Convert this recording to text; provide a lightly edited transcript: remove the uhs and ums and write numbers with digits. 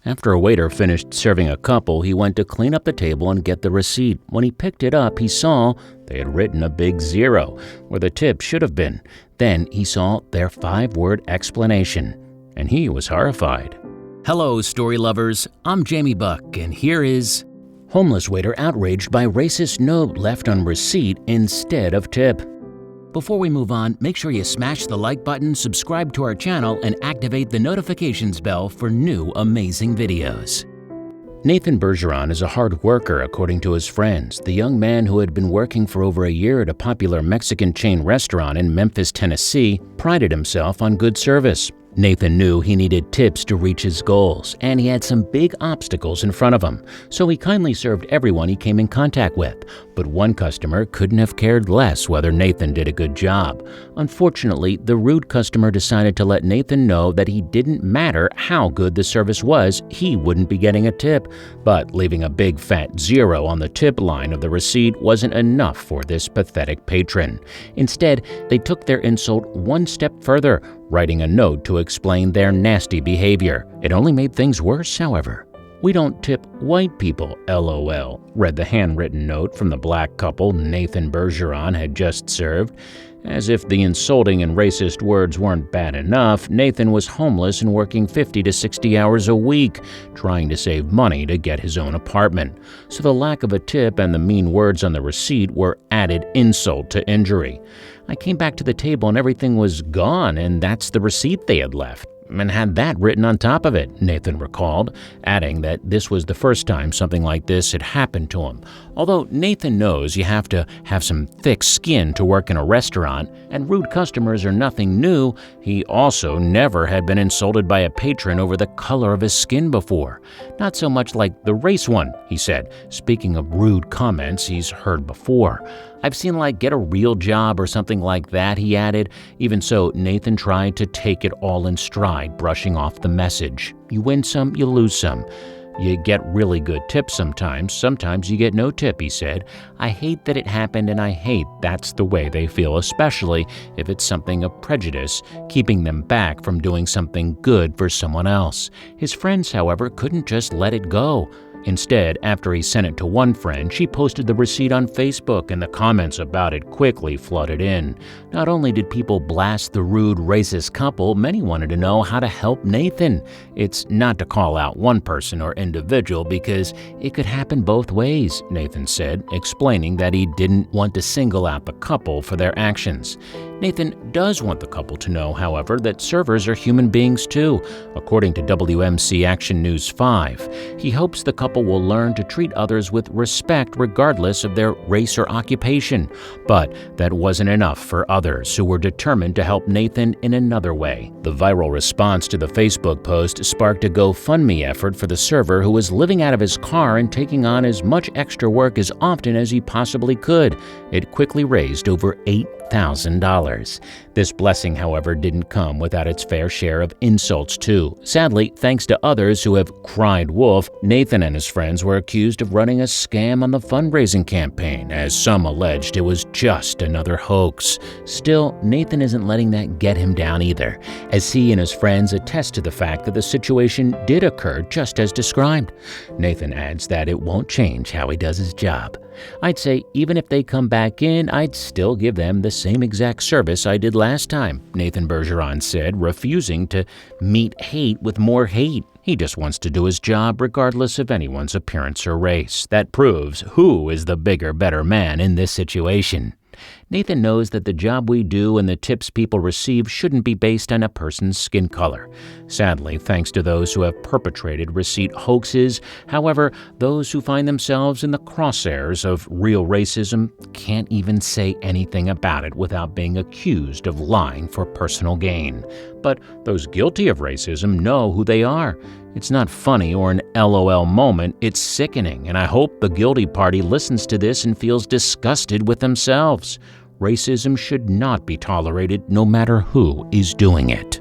After a waiter finished serving a couple, he went to clean up the table and get the receipt. When he picked it up, he saw they had written a big 0 where the tip should have been. Then he saw their 5-word explanation, and he was horrified. Hello, story lovers. I'm Jamie Buck, and here is Homeless waiter outraged by racist note left on receipt instead of tip. Before we move on, make sure you smash the like button, subscribe to our channel, and activate the notifications bell for new amazing videos. Nathan Bergeron is a hard worker, according to his friends. The young man, who had been working for over a year at a popular Mexican chain restaurant in Memphis, Tennessee, prided himself on good service. Nathan knew he needed tips to reach his goals, and he had some big obstacles in front of him, so he kindly served everyone he came in contact with. But one customer couldn't have cared less whether Nathan did a good job. Unfortunately, the rude customer decided to let Nathan know that he didn't matter how good the service was, he wouldn't be getting a tip. But leaving a big fat 0 on the tip line of the receipt wasn't enough for this pathetic patron. Instead, they took their insult one step further, writing a note to explain their nasty behavior. It only made things worse, however. "We don't tip white people, LOL," read the handwritten note from the black couple Nathan Bergeron had just served. As if the insulting and racist words weren't bad enough, Nathan was homeless and working 50 to 60 hours a week, trying to save money to get his own apartment. So the lack of a tip and the mean words on the receipt were added insult to injury. "I came back to the table and everything was gone, and that's the receipt they had left, and had that written on top of it," Nathan recalled, adding that this was the first time something like this had happened to him. Although Nathan knows you have to have some thick skin to work in a restaurant, and rude customers are nothing new, he also never had been insulted by a patron over the color of his skin before. "Not so much like the race one," he said, speaking of rude comments he's heard before. "I've seen like get a real job or something like that," he added. Even so, Nathan tried to take it all in stride, brushing off the message. "You win some, you lose some. You get really good tips sometimes you get no tip," he said. "I hate that it happened, and I hate that's the way they feel, especially if it's something of prejudice, keeping them back from doing something good for someone else." His friends, however, couldn't just let it go. Instead, after he sent it to one friend, she posted the receipt on Facebook, and the comments about it quickly flooded in. Not only did people blast the rude, racist couple, many wanted to know how to help Nathan. It's not to call out one person or individual because it could happen both ways, Nathan said, explaining that he didn't want to single out the couple for their actions. Nathan does want the couple to know, however, that servers are human beings too, according to WMC Action News 5. He hopes the couple will learn to treat others with respect regardless of their race or occupation. But that wasn't enough for others who were determined to help Nathan in another way. The viral response to the Facebook post sparked a GoFundMe effort for the server, who was living out of his car and taking on as much extra work as often as he possibly could. It quickly raised over $8,000. This blessing, however, didn't come without its fair share of insults too. Sadly, thanks to others who have cried wolf, Nathan and his friends were accused of running a scam on the fundraising campaign, as some alleged it was just another hoax. Still, Nathan isn't letting that get him down either, as he and his friends attest to the fact that the situation did occur just as described. Nathan adds that it won't change how he does his job. "I'd say even if they come back in, I'd still give them the same exact service I did last time," Nathan Bergeron said, refusing to meet hate with more hate. He just wants to do his job regardless of anyone's appearance or race. That proves who is the bigger, better man in this situation. Nathan knows that the job we do and the tips people receive shouldn't be based on a person's skin color. Sadly, thanks to those who have perpetrated receipt hoaxes, however, those who find themselves in the crosshairs of real racism can't even say anything about it without being accused of lying for personal gain. But those guilty of racism know who they are. It's not funny or an LOL moment, it's sickening, and I hope the guilty party listens to this and feels disgusted with themselves. Racism should not be tolerated, no matter who is doing it.